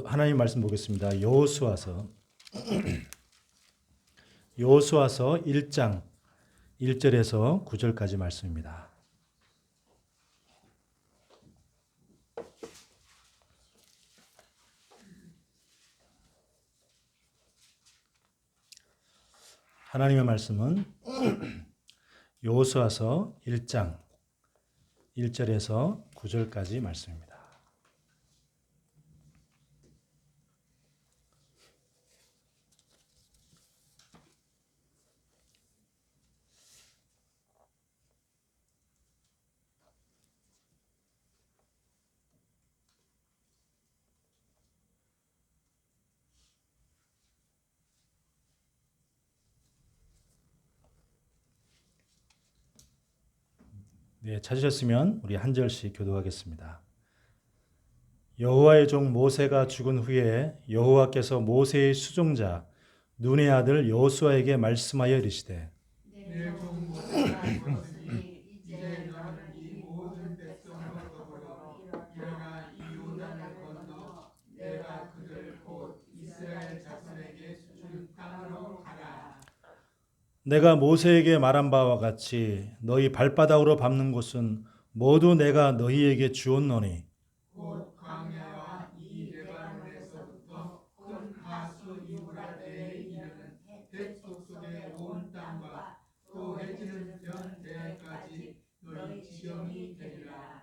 하나님 말씀 보겠습니다. 여호수아서 1장 1절에서 9절까지 말씀입니다. 하나님의 말씀은 여호수아서 1장 1절에서 9절까지 말씀입니다. 네, 찾으셨으면 우리 한 절씩 교독하겠습니다. 여호와의 종 모세가 죽은 후에 여호와께서 모세의 수종자 눈의 아들 여호수아에게 말씀하여 이르시되 내 종 모세가 죽었으니 이제 너는 이 모든 백성을 거두어 일어나 이 요단을 건너 내가 그들 곧 이스라엘 자손에게 준 땅으로 가라. 내가 모세에게 말한 바와 같이 너희 발바닥으로 밟는 곳은 모두 내가 너희에게 주었노니 곧 광야와 이 레바논에서부터 큰 하수 유브라데에 이르는 헷 속속의 온 땅과 또 해지는 변 대까지 너희 지경이 되리라.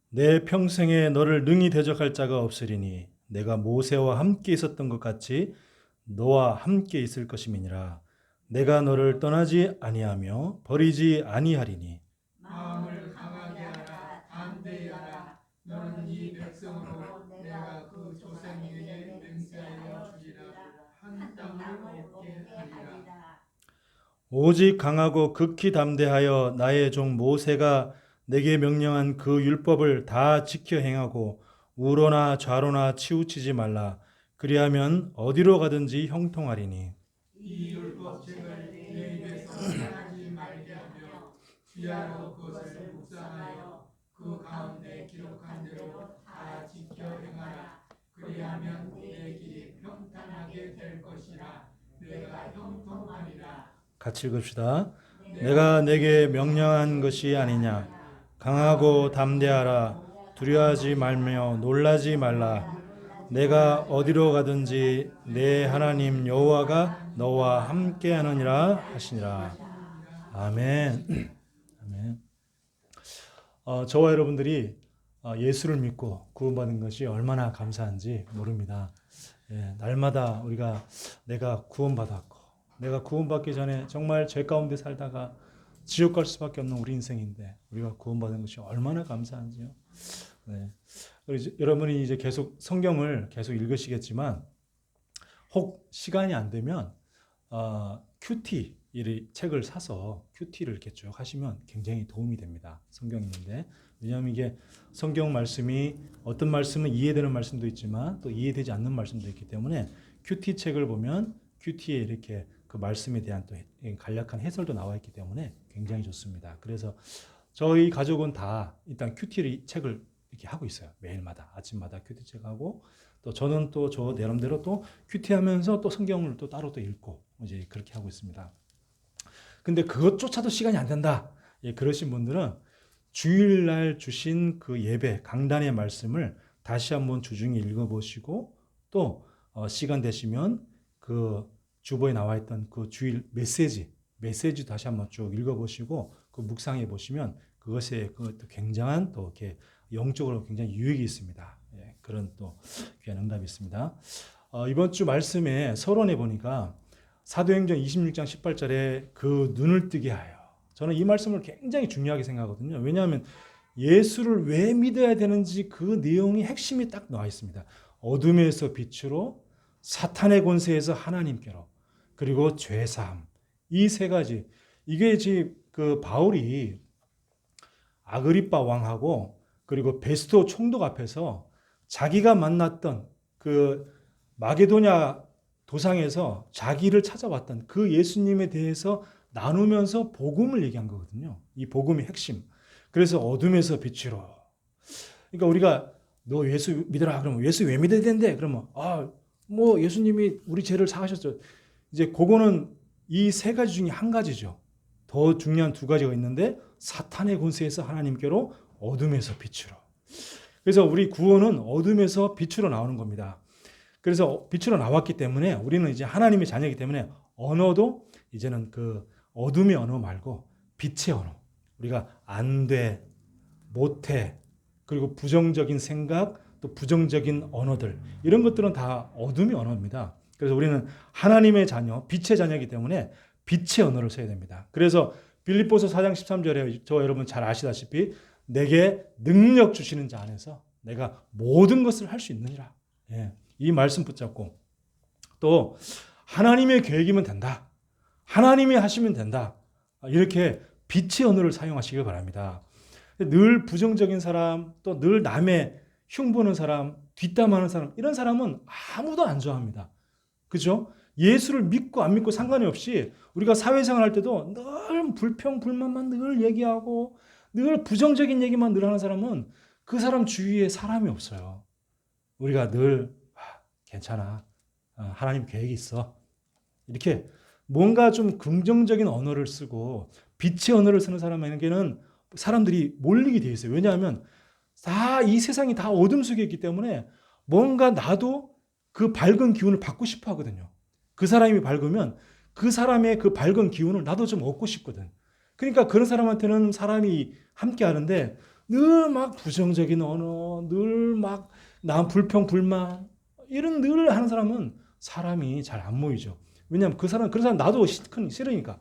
내 평생에 너를 능히 대적할 자가 없으리니 내가 모세와 함께 있었던 것 같이 너와 함께 있을 것임이니라. 내가 너를 떠나지 아니하며 버리지 아니하리니 마음을 강하게 하라. 담대히 하라. 너는 이 백성으로 내가 그 조상에게 맹세하여 주리라. 한 땅을 얻게 하리라. 오직 강하고 극히 담대하여 나의 종 모세가 내게 명령한 그 율법을 다 지켜 행하고 우로나 좌로나 치우치지 말라. 그리하면 어디로 가든지 형통하리니 이 율법책을 내 입에서 떠나지 말게 하며 주야로 그것을 묵상하여 그 가운데 기록한 대로 다 지켜 행하라. 그리하면 내 길이 평탄하게 될 것이라. 내가 형통하리라. 같이 읽읍시다. 내가 내게 명령한 것이 아니냐. 강하고 담대하라. 두려워하지 말며 놀라지 말라. 내가 어디로 가든지 내 하나님 여호와가 너와 함께 하느니라 하시니라. 아멘. 아멘. 저와 여러분들이 예수를 믿고 구원받은 것이 얼마나 감사한지 모릅니다. 날마다 우리가 내가 구원받았고 내가 구원받기 전에 정말 죄 가운데 살다가 지옥 갈 수밖에 없는 우리 인생인데 우리가 구원받은 것이 얼마나 감사한지요. 네. 여러분이 이제 계속 성경을 계속 읽으시겠지만 혹 시간이 안 되면 큐티 이 책을 사서 큐티를 이렇게 쭉 하시면 굉장히 도움이 됩니다. 성경 있는데 왜냐하면 이게 성경 말씀이 어떤 말씀은 이해되는 말씀도 있지만 또 이해되지 않는 말씀도 있기 때문에 큐티 책을 보면 큐티에 이렇게 그 말씀에 대한 또 간략한 해설도 나와 있기 때문에 굉장히 좋습니다. 그래서 저희 가족은 다 일단 큐티 책을 이렇게 하고 있어요. 매일마다 아침마다 큐티 책하고 또 저는 또 저 나름대로 또 큐티하면서 또 성경을 또 따로 또 읽고 이제 그렇게 하고 있습니다. 근데 그것조차도 시간이 안 된다. 그러신 분들은 주일날 주신 그 예배 강단의 말씀을 다시 한번 주중에 읽어보시고 또 시간 되시면 그 주보에 나와 있던 그 주일 메시지 다시 한번 쭉 읽어보시고 그 묵상해 보시면 그것에 그 굉장한 또 이렇게 영적으로 굉장히 유익이 있습니다. 그런 또 귀한 응답이 있습니다. 이번 주 말씀에 서론에 보니까 사도행전 26장 18절에 그 눈을 뜨게 하여 저는 이 말씀을 굉장히 중요하게 생각하거든요. 왜냐하면 예수를 왜 믿어야 되는지 그 내용이 핵심이 딱 나와 있습니다. 어둠에서 빛으로 사탄의 권세에서 하나님께로 그리고 죄사함 이 세 가지 이게 지금 그 바울이 아그리빠 왕하고 그리고 베스토 총독 앞에서 자기가 만났던 그 마게도냐 도상에서 자기를 찾아왔던 그 예수님에 대해서 나누면서 복음을 얘기한 거거든요. 이 복음의 핵심. 그래서 어둠에서 빛으로. 그러니까 우리가 너 예수 믿어라. 그러면 예수 왜 믿어야 된대? 그러면 뭐 예수님이 우리 죄를 사하셨죠. 이제 그거는 이 세 가지 중에 한 가지죠. 더 중요한 두 가지가 있는데 사탄의 권세에서 하나님께로 어둠에서 빛으로. 그래서 우리 구원은 어둠에서 빛으로 나오는 겁니다. 그래서 빛으로 나왔기 때문에 우리는 이제 하나님의 자녀이기 때문에 언어도 이제는 그 어둠의 언어 말고 빛의 언어. 우리가 안 돼, 못해, 그리고 부정적인 생각, 또 부정적인 언어들 이런 것들은 다 어둠의 언어입니다. 그래서 우리는 하나님의 자녀, 빛의 자녀이기 때문에 빛의 언어를 써야 됩니다. 그래서 빌립보서 4장 13절에 저 여러분 잘 아시다시피 내게 능력 주시는 자 안에서 내가 모든 것을 할 수 있느니라. 예, 이 말씀 붙잡고 또 하나님의 계획이면 된다. 하나님이 하시면 된다. 이렇게 빛의 언어를 사용하시길 바랍니다. 늘 부정적인 사람, 또 늘 남의 흉보는 사람, 뒷담하는 사람, 이런 사람은 아무도 안 좋아합니다. 그죠? 예수를 믿고 안 믿고 상관이 없이 우리가 사회생활 할 때도 늘 불평, 불만만 늘 얘기하고 늘 부정적인 얘기만 늘 하는 사람은 그 사람 주위에 사람이 없어요. 우리가 늘 괜찮아. 하나님 계획이 있어. 이렇게 뭔가 좀 긍정적인 언어를 쓰고 빛의 언어를 쓰는 사람에게는 사람들이 몰리게 돼 있어요. 왜냐하면 다 이 세상이 다 어둠 속에 있기 때문에 뭔가 나도 그 밝은 기운을 받고 싶어 하거든요. 그 사람이 밝으면 그 사람의 그 밝은 기운을 나도 좀 얻고 싶거든. 그러니까 그런 사람한테는 사람이 함께 하는데 늘 막 부정적인 언어, 늘 막 나 불평, 불만 이런 늘 하는 사람은 사람이 잘 안 모이죠. 왜냐하면 그런 사람 나도 싫으니까.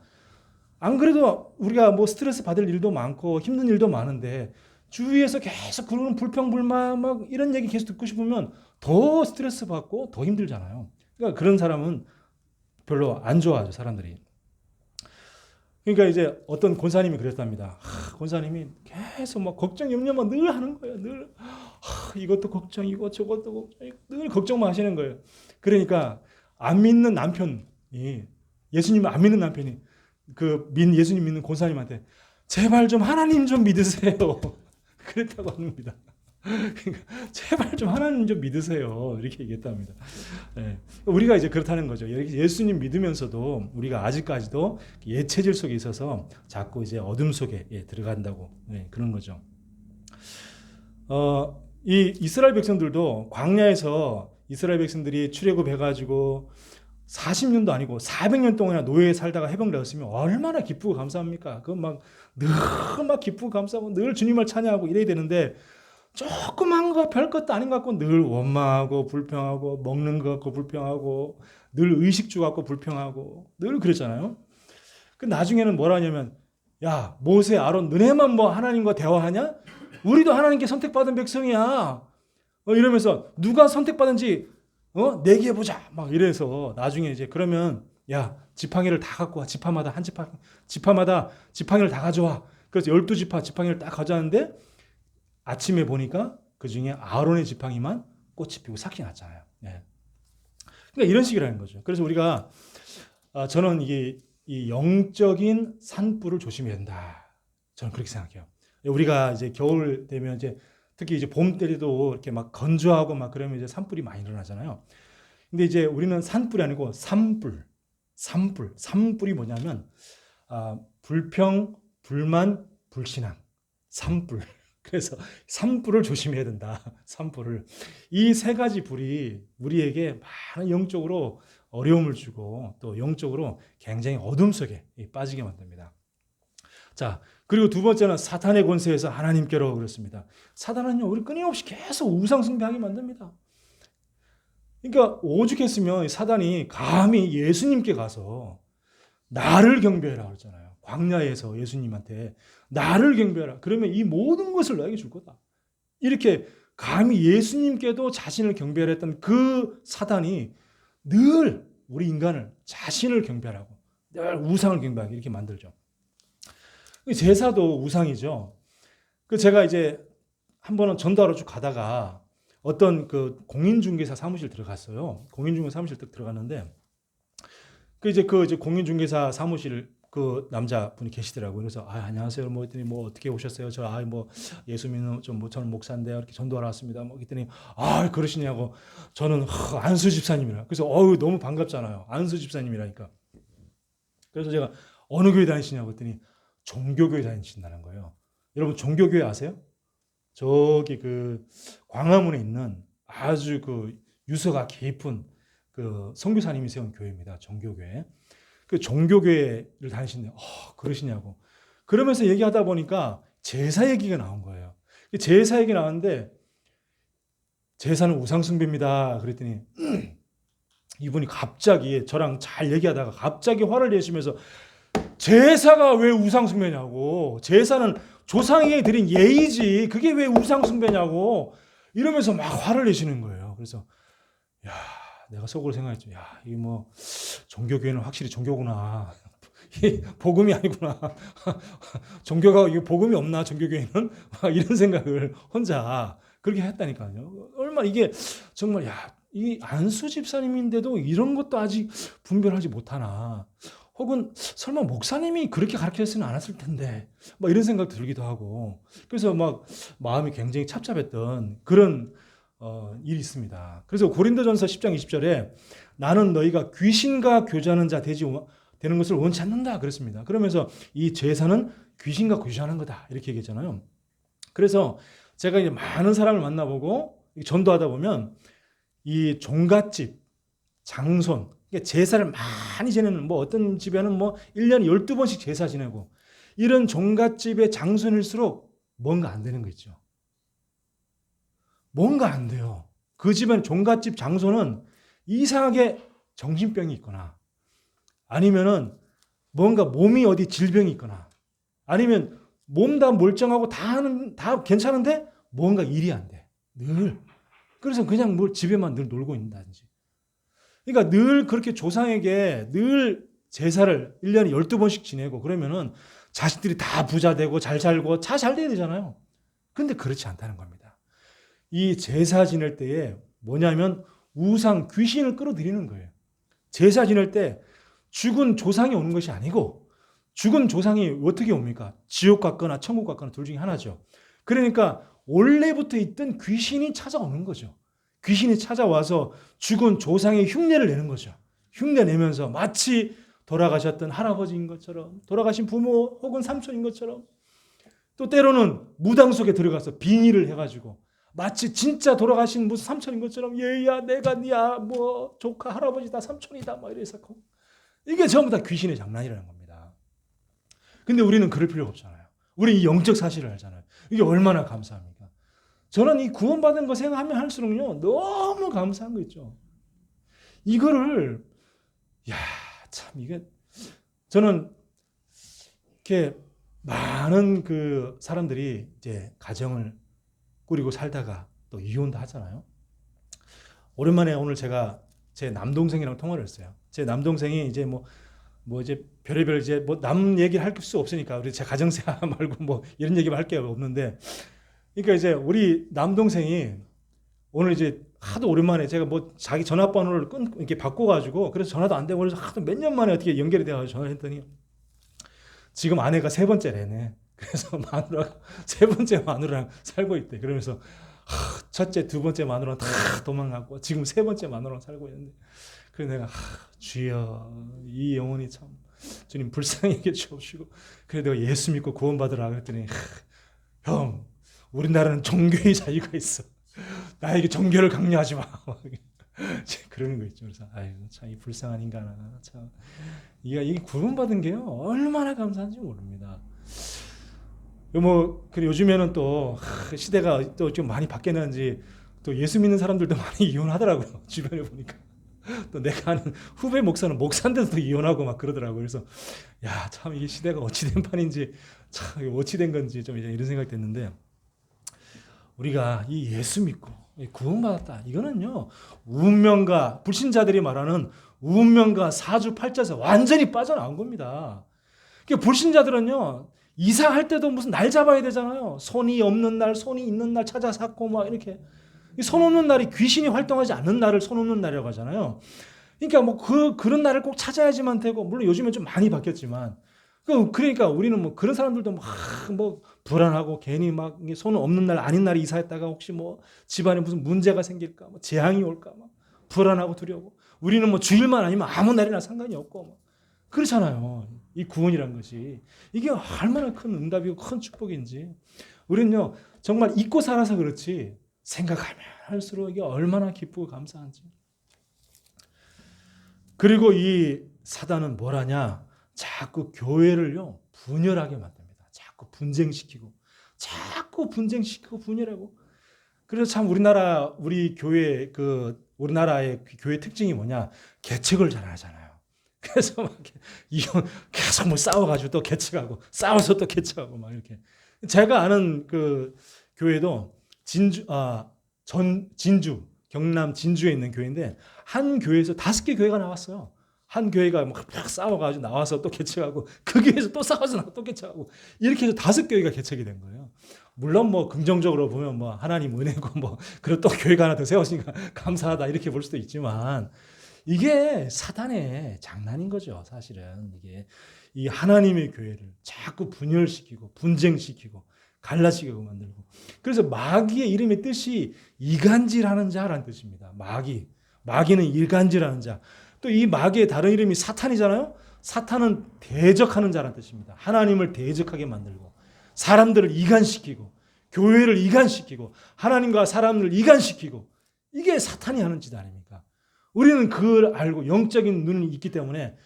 안 그래도 우리가 뭐 스트레스 받을 일도 많고 힘든 일도 많은데 주위에서 계속 그런 불평, 불만 막 이런 얘기 계속 듣고 싶으면 더 스트레스 받고 더 힘들잖아요. 그러니까 그런 사람은 별로 안 좋아하죠, 사람들이. 그러니까 이제 어떤 권사님이 그랬답니다. 권사님이 계속 막 걱정, 염려만 늘 하는 거예요. 늘 이것도 걱정이고 저것도 걱정이고 늘 걱정만 하시는 거예요. 그러니까 안 믿는 남편이 예수님을 안 믿는 남편이 예수님 믿는 권사님한테 제발 좀 하나님 좀 믿으세요. 그랬다고 합니다. 그러니까 제발 좀 하나님 좀 믿으세요. 이렇게 얘기했답니다. 네. 우리가 이제 그렇다는 거죠. 예수님 믿으면서도 우리가 아직까지도 예체질 속에 있어서 자꾸 이제 어둠 속에 들어간다고 그런 거죠. 이 이스라엘 백성들도 광야에서 이스라엘 백성들이 출애굽해가지고 40년도 아니고 400년 동안이나 노예에 살다가 해방되었으면 얼마나 기쁘고 감사합니까? 늘 막 기쁘고 감사하고 늘 주님을 찬양하고 이래야 되는데 조그만 거 별것도 아닌 것 같고 늘 원망하고 불평하고 먹는 것 같고 불평하고 늘 의식주 같고 불평하고 늘 그랬잖아요. 그 나중에는 뭐라 하냐면 야 모세 아론 너네만 뭐 하나님과 대화하냐? 우리도 하나님께 선택받은 백성이야. 이러면서 누가 선택받은지 내기해보자 막 이래서 나중에 이제 그러면 야 지팡이를 다 갖고 와. 지파마다 지파마다 지팡이를 다 가져와. 그래서 12지파 지팡이를 딱 가져왔는데 아침에 보니까 그 중에 아론의 지팡이만 꽃이 피고 삭히 났잖아요. 네. 그러니까 이런 식이라는 거죠. 그래서 우리가 저는 이게 이 영적인 산불을 조심해야 된다. 저는 그렇게 생각해요. 우리가 이제 겨울 되면 이제 특히 이제 봄 때도 이렇게 막 건조하고 막 그러면 이제 산불이 많이 일어나잖아요. 근데 이제 우리는 산불이 아니고 산불이 뭐냐면 불평, 불만, 불신앙, 산불. 그래서 산불을 조심해야 된다. 산불을. 이 세 가지 불이 우리에게 많은 영적으로 어려움을 주고 또 영적으로 굉장히 어둠 속에 빠지게 만듭니다. 자, 그리고 두 번째는 사탄의 권세에서 하나님께로 그렇습니다. 사탄은요, 우리 끊임없이 계속 우상숭배하게 만듭니다. 그러니까 오죽했으면 사단이 감히 예수님께 가서 나를 경배해라 그랬잖아요. 광야에서 예수님한테 나를 경배하라. 그러면 이 모든 것을 너에게 줄 거다. 이렇게 감히 예수님께도 자신을 경배하라 했던 그 사단이 늘 우리 인간을 자신을 경배하라고 늘 우상을 경배하게 이렇게 만들죠. 제사도 우상이죠. 제가 이제 한 번은 전도하러 쭉 가다가 어떤 그 공인중개사 사무실 들어갔어요. 공인중개사 사무실 딱 들어갔는데 이제 공인중개사 사무실 그 남자분이 계시더라고요. 그래서 안녕하세요. 뭐 했더니 뭐 어떻게 오셨어요? 뭐 예수 믿는 저는 목사인데요. 이렇게 전도하러 왔습니다. 뭐 했더니 그러시냐고. 저는 안수 집사님이라. 그래서 너무 반갑잖아요. 안수 집사님이라니까. 그래서 제가 어느 교회 다니시냐고 했더니 종교교회 다니신다는 거예요. 여러분 종교교회 아세요? 저기 그 광화문에 있는 아주 그 유서가 깊은 그 선교사님이 세운 교회입니다. 종교교회. 그 종교교회를 다니시는데 그러시냐고. 그러면서 얘기하다 보니까 제사 얘기가 나온 거예요. 제사 얘기 나왔는데 제사는 우상숭배입니다. 그랬더니 이분이 갑자기 저랑 잘 얘기하다가 갑자기 화를 내시면서 제사가 왜 우상숭배냐고. 제사는 조상에게 드린 예의지. 그게 왜 우상숭배냐고. 이러면서 막 화를 내시는 거예요. 그래서 야, 내가 속으로 생각했죠. 야, 이게 뭐 종교교회는 확실히 종교구나. 이게 복음이 아니구나. 종교가 이게 복음이 없나 종교교회는? 이런 생각을 혼자 그렇게 했다니까요. 얼마나 이게 정말 이 안수 집사님인데도 이런 것도 아직 분별하지 못하나. 혹은 설마 목사님이 그렇게 가르쳤지는 않았을 텐데 막 이런 생각도 들기도 하고. 그래서 막 마음이 굉장히 착잡했던 그런 일이 있습니다. 그래서 고린도전서 10장 20절에 나는 너희가 귀신과 교제하는 자 되는 것을 원치 않는다 그랬습니다. 그러면서 이 제사는 귀신과 교제하는 거다 이렇게 얘기했잖아요. 그래서 제가 이제 많은 사람을 만나보고 전도하다 보면 이 종갓집, 장손, 제사를 많이 지내는 뭐 어떤 집에는 뭐 1년에 12번씩 제사 지내고 이런 종갓집의 장손일수록 뭔가 안 되는 거 있죠. 뭔가 안 돼요. 그 집안 종갓집 장손은 이상하게 정신병이 있거나 아니면은 뭔가 몸이 어디 질병이 있거나 아니면 몸 다 멀쩡하고 다 괜찮은데 뭔가 일이 안 돼. 늘. 그래서 그냥 집에만 늘 놀고 있는다든지. 그러니까 늘 그렇게 조상에게 늘 제사를 1년에 12번씩 지내고 그러면은 자식들이 다 부자 되고 잘 살고 잘 돼야 되잖아요. 근데 그렇지 않다는 겁니다. 이 제사 지낼 때에 뭐냐면 우상 귀신을 끌어들이는 거예요. 제사 지낼 때 죽은 조상이 오는 것이 아니고 죽은 조상이 어떻게 옵니까? 지옥 갔거나 천국 갔거나 둘 중에 하나죠. 그러니까 원래부터 있던 귀신이 찾아오는 거죠. 귀신이 찾아와서 죽은 조상의 흉내를 내는 거죠. 흉내 내면서 마치 돌아가셨던 할아버지인 것처럼 돌아가신 부모 혹은 삼촌인 것처럼 또 때로는 무당 속에 들어가서 빙의를 해가지고 마치 진짜 돌아가신 무슨 삼촌인 것처럼 얘야 내가 니야 뭐 조카 할아버지다 삼촌이다 막 이래서 이게 전부 다 귀신의 장난이라는 겁니다. 근데 우리는 그럴 필요가 없잖아요. 우리 이 영적 사실을 알잖아요. 이게 얼마나 감사합니까? 저는 이 구원받은 거 생각하면 할수록요 너무 감사한 거 있죠. 이거를 참 이게 저는 이렇게 많은 그 사람들이 이제 가정을 꾸리고 살다가 또 이혼도 하잖아요. 오랜만에 오늘 제가 제 남동생이랑 통화를 했어요. 제 남동생이 이제 뭐 이제 별의별 이제 뭐 남 얘기를 할 수 없으니까 우리 제 가정생활 말고 뭐 이런 얘기만 할 게 없는데, 그러니까 이제 우리 남동생이 오늘 이제 하도 오랜만에 제가 뭐 자기 전화번호를 이렇게 바꿔가지고 그래서 전화도 안 되고 그래서 하도 몇 년 만에 어떻게 연결이 돼가지고 전화를 했더니 지금 아내가 세 번째래네. 그래서 마누라가 세 번째 마누라랑 살고 있대. 그러면서 첫째, 두 번째 마누라는 다 도망가고 지금 세 번째 마누라랑 살고 있는데, 그래서 내가 주여 이 영혼이 참 주님 불쌍히 여겨주옵시고, 그래 내가 예수 믿고 구원받으라 그랬더니 형 우리나라는 종교의 자유가 있어. 나에게 종교를 강요하지 마. 그러는 거 있죠. 그래서 참 이 불쌍한 인간아 참 이 구원받은 게요 얼마나 감사한지 모릅니다. 뭐 그리고 요즘에는 또 시대가 또 좀 많이 바뀌었는지 또 예수 믿는 사람들도 많이 이혼하더라고요. 주변에 보니까 또 내가 아는 후배 목사는 목사인데도 이혼하고 막 그러더라고요. 그래서 참 이게 시대가 어찌된 판인지 참 어찌된 건지 좀 이런 생각이 됐는데, 우리가 이 예수 믿고 구원받았다 이거는요 운명과 불신자들이 말하는 운명과 사주팔자에서 완전히 빠져나온 겁니다. 그러니까 불신자들은요 이사할 때도 무슨 날 잡아야 되잖아요. 손이 없는 날, 손이 있는 날 찾아 쌓고 막 이렇게. 손 없는 날이 귀신이 활동하지 않는 날을 손 없는 날이라고 하잖아요. 그러니까 뭐 그런 날을 꼭 찾아야지만 되고, 물론 요즘엔 좀 많이 바뀌었지만 그러니까 우리는 뭐 그런 사람들도 막 뭐 불안하고 괜히 막 손 없는 날 아닌 날에 이사했다가 혹시 뭐 집안에 무슨 문제가 생길까, 뭐 재앙이 올까, 막 불안하고 두려워. 우리는 뭐 주일만 아니면 아무 날이나 상관이 없고 뭐 그렇잖아요. 이 구원이란 것이 이게 얼마나 큰 응답이고 큰 축복인지 우리는요 정말 잊고 살아서 그렇지 생각하면 할수록 이게 얼마나 기쁘고 감사한지. 그리고 이 사단은 뭘 하냐? 자꾸 교회를요 분열하게 만듭니다. 자꾸 분쟁시키고 분열하고. 그래서 참 우리 교회 우리나라의 교회 특징이 뭐냐? 개척을 잘 하잖아요. 그래서 막 계속 뭐 싸워가지고 또 개척하고 싸워서 또 개척하고 막 이렇게. 제가 아는 그 교회도 진주 경남 진주에 있는 교회인데 한 교회에서 5개 교회가 나왔어요. 한 교회가 막 싸워가지고 나와서 또 개척하고 그 교회에서 또 싸워서 나와 또 개척하고 이렇게 해서 5교회가 개척이 된 거예요. 물론 뭐 긍정적으로 보면 뭐 하나님 은혜고 뭐 그리고 또 교회가 하나 더 세웠으니까 감사하다 이렇게 볼 수도 있지만 이게 사단의 장난인 거죠. 사실은 이게 이 하나님의 교회를 자꾸 분열시키고 분쟁시키고 갈라지게 만들고. 그래서 마귀의 이름의 뜻이 이간질하는 자라는 뜻입니다. 마귀는 이간질하는 자. 또 이 마귀의 다른 이름이 사탄이잖아요. 사탄은 대적하는 자라는 뜻입니다. 하나님을 대적하게 만들고 사람들을 이간시키고 교회를 이간시키고 하나님과 사람을 이간시키고 이게 사탄이 하는 짓 아닙니까? 우리는 그걸 알고 영적인 눈이 있기 때문에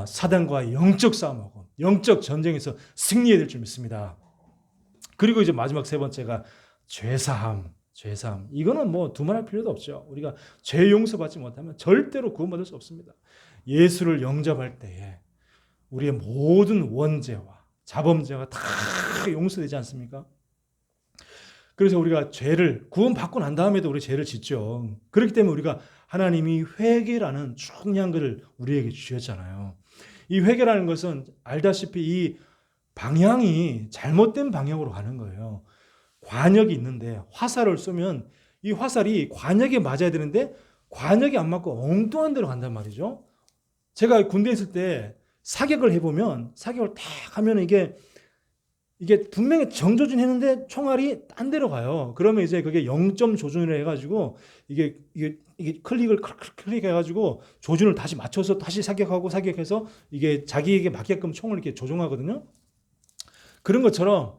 사단과의 영적 싸움하고 영적 전쟁에서 승리해야 될 줄 믿습니다. 그리고 이제 마지막 3번째가 죄사함. 이거는 뭐 두말할 필요도 없죠. 우리가 죄 용서받지 못하면 절대로 구원받을 수 없습니다. 예수를 영접할 때에 우리의 모든 원죄와 자범죄가 다 용서되지 않습니까? 그래서 우리가 죄를 구원받고 난 다음에도 우리 죄를 짓죠. 그렇기 때문에 우리가 하나님이 회개라는 중요한 것을 우리에게 주셨잖아요. 이 회개라는 것은 알다시피 이 방향이 잘못된 방향으로 가는 거예요. 관역이 있는데 화살을 쏘면 이 화살이 관역에 맞아야 되는데 관역이 안 맞고 엉뚱한 데로 간단 말이죠. 제가 군대에 있을 때 사격을 해보면 사격을 탁 하면 이게 분명히 정조준 했는데 총알이 딴 데로 가요. 그러면 이제 그게 0점 조준을 해가지고 이게 클릭해가지고 조준을 다시 맞춰서 다시 사격해서 이게 자기에게 맞게끔 총을 이렇게 조종하거든요. 그런 것처럼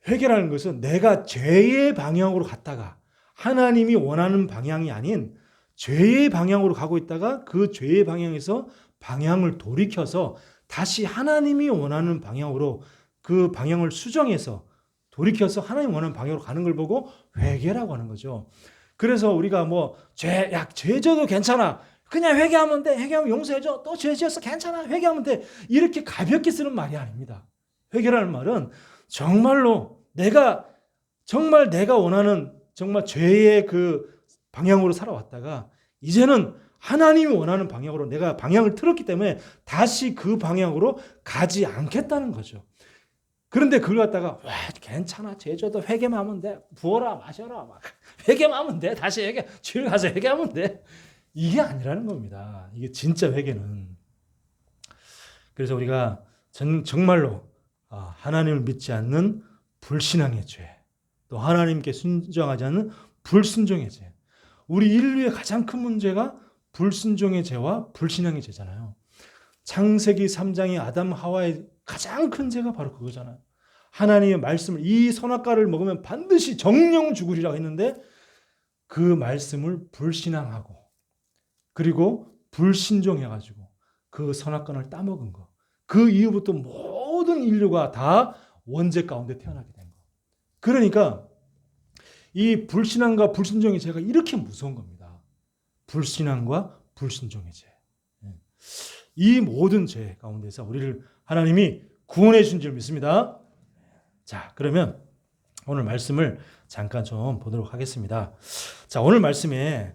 회개라는 것은 내가 죄의 방향으로 갔다가 하나님이 원하는 방향이 아닌 죄의 방향으로 가고 있다가 그 죄의 방향에서 방향을 돌이켜서 다시 하나님이 원하는 방향으로 그 방향을 수정해서 돌이켜서 하나님 원하는 방향으로 가는 걸 보고 회개라고 하는 거죠. 그래서 우리가 뭐 죄 져도 괜찮아. 그냥 회개하면 돼. 회개하면 용서해줘. 또 죄 지었어. 괜찮아. 회개하면 돼. 이렇게 가볍게 쓰는 말이 아닙니다. 회개라는 말은 정말로 내가 원하는 정말 죄의 그 방향으로 살아왔다가 이제는 하나님이 원하는 방향으로 내가 방향을 틀었기 때문에 다시 그 방향으로 가지 않겠다는 거죠. 그런데 그걸 갖다가 괜찮아. 죄져도 회개만 하면 돼. 부어라 마셔라. 막 회개만 하면 돼. 다시 주일 가서 회개하면 돼. 이게 아니라는 겁니다. 이게 진짜 회개는. 그래서 우리가 정말로 하나님을 믿지 않는 불신앙의 죄, 또 하나님께 순종하지 않는 불순종의 죄. 우리 인류의 가장 큰 문제가 불순종의 죄와 불신앙의 죄잖아요. 창세기 3장의 아담 하와의 가장 큰 죄가 바로 그거잖아요. 하나님의 말씀을 이 선악과를 먹으면 반드시 정령 죽으리라고 했는데 그 말씀을 불신앙하고 그리고 불신종해가지고 그 선악과를 따먹은 거. 그 이후부터 모든 인류가 다 원죄 가운데 태어나게 된 거. 그러니까 이 불신앙과 불순종의 죄가 이렇게 무서운 겁니다. 불신앙과 불순종의 죄. 이 모든 죄 가운데서 우리를 하나님이 구원해 주신 줄 믿습니다. 자, 그러면 오늘 말씀을 잠깐 좀 보도록 하겠습니다. 자, 오늘 말씀에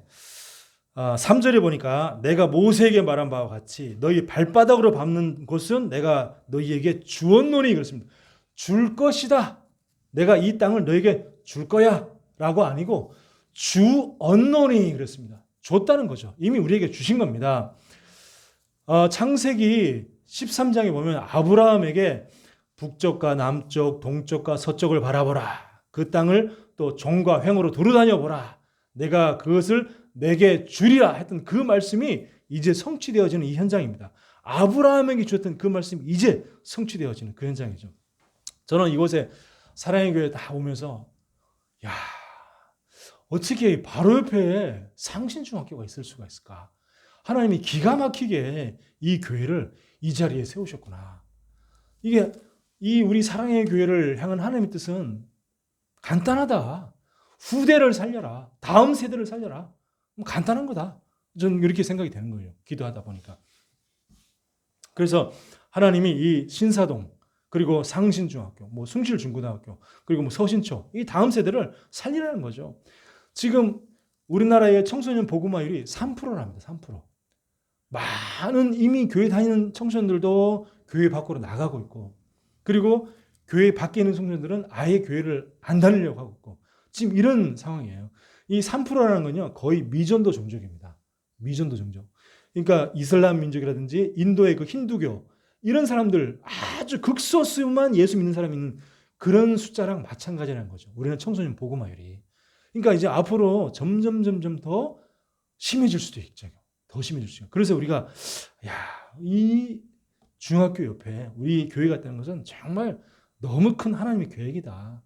3절에 보니까 내가 모세에게 말한 바와 같이 너희 발바닥으로 밟는 곳은 내가 너희에게 주었노니 그렇습니다. 줄 것이다. 내가 이 땅을 너희에게 줄 거야 라고 아니고 주었노니 그랬습니다. 줬다는 거죠. 이미 우리에게 주신 겁니다. 창세기 13장에 보면 아브라함에게 북쪽과 남쪽, 동쪽과 서쪽을 바라보라. 그 땅을 또 종과 횡으로 두루다녀 보라. 내가 그것을 내게 주리라 했던 그 말씀이 이제 성취되어지는 이 현장입니다. 아브라함에게 주었던 그 말씀이 이제 성취되어지는 그 현장이죠. 저는 이곳에 사랑의 교회 다 오면서 야, 어떻게 바로 옆에 상신중학교가 있을 수가 있을까? 하나님이 기가 막히게 이 교회를 이 자리에 세우셨구나. 이게 이 우리 사랑의 교회를 향한 하나님의 뜻은 간단하다. 후대를 살려라. 다음 세대를 살려라. 간단한 거다. 저는 이렇게 생각이 되는 거예요. 기도하다 보니까. 그래서 하나님이 이 신사동 그리고 상신중학교, 뭐 숭실중고등학교, 그리고 뭐 서신초 이 다음 세대를 살리라는 거죠. 지금 우리나라의 청소년 보급마율이 3%랍니다. 3%. 많은 이미 교회 다니는 청소년들도 교회 밖으로 나가고 있고, 그리고 교회 밖에 있는 청소년들은 아예 교회를 안 다니려고 하고 있고, 지금 이런 상황이에요. 이 3%라는 건요, 거의 미전도 종족입니다. 미전도 종족. 그러니까 이슬람 민족이라든지 인도의 그 힌두교 이런 사람들 아주 극소수만 예수 믿는 사람이 있는 그런 숫자랑 마찬가지라는 거죠. 우리는 청소년 보급마율이. 그러니까 이제 앞으로 점점 더 심해질 수도 있죠. 더 심해질 수 있죠. 그래서 우리가 이 중학교 옆에 우리 교회가 있다는 것은 정말 너무 큰 하나님의 계획이다.